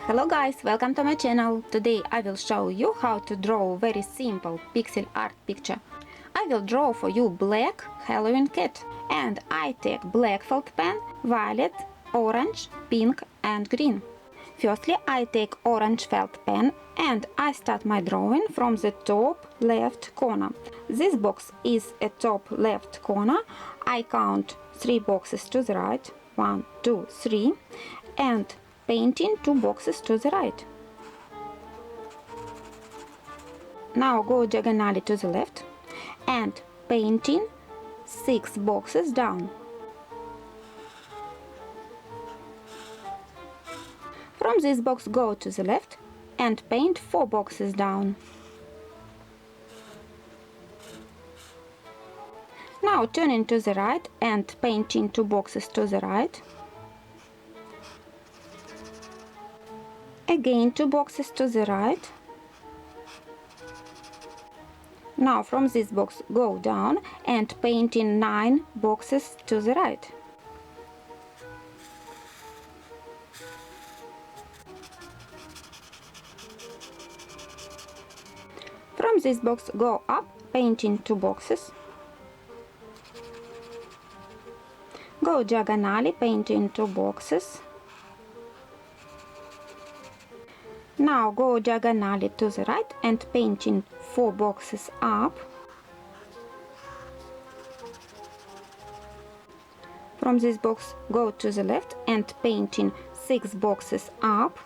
Hello guys, welcome to my channel. Today I will show you how to draw very simple pixel art picture. I will draw for you black Halloween cat, and I take black felt pen, violet, orange, pink and green. Firstly, I take orange felt pen and I start my drawing from the top left corner. This box is a top left corner. I count 3 boxes to the right, 1, 2, 3, and painting 2 boxes to the right. Now go diagonally to the left and painting 6 boxes down. From this box go to the left and paint 4 boxes down. Now turning to the right and painting 2 boxes to the right. Again 2 boxes to the right. Now from this box go down and painting 9 boxes to the right. From this box go up, painting 2 boxes. Go diagonally, painting 2 boxes. Now go diagonally to the right and painting 4 boxes up. From this box go to the left and painting 6 boxes up.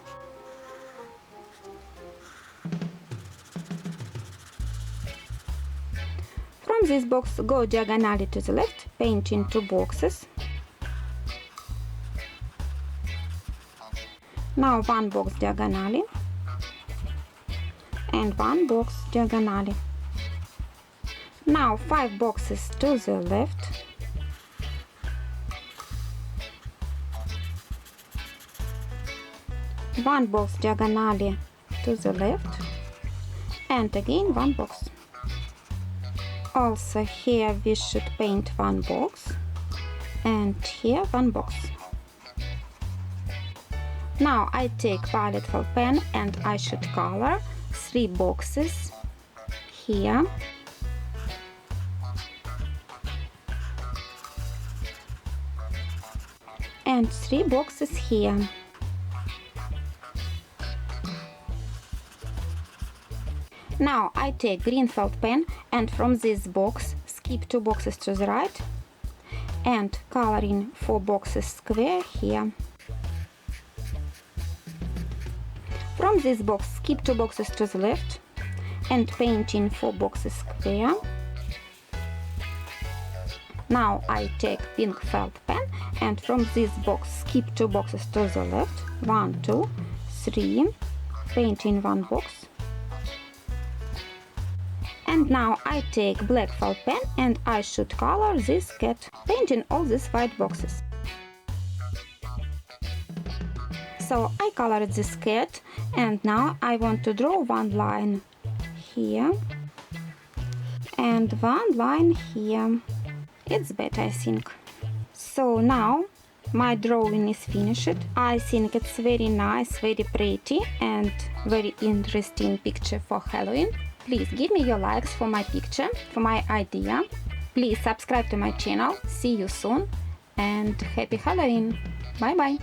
From this box go diagonally to the left, painting 2 boxes. Now 1 box diagonally and 1 box diagonally. Now 5 boxes to the left. One box diagonally to the left and again 1 box. Also here we should paint 1 box and here 1 box. Now I take violet felt pen and I should color 3 boxes here. And 3 boxes here. Now I take green felt pen and from this box skip 2 boxes to the right and coloring 4 boxes square here. From this box skip 2 boxes to the left and painting 4 boxes square. Now I take pink felt pen and from this box skip 2 boxes to the left, 1, 2, 3, painting 1 box. And now I take black felt pen and I should color this cat, painting all these white boxes. So I colored this cat and now I want to draw 1 line here and 1 line here. It's better, I think. So now my drawing is finished. I think it's very nice, very pretty and very interesting picture for Halloween. Please give me your likes for my picture, for my idea. Please subscribe to my channel. See you soon and happy Halloween. Bye bye.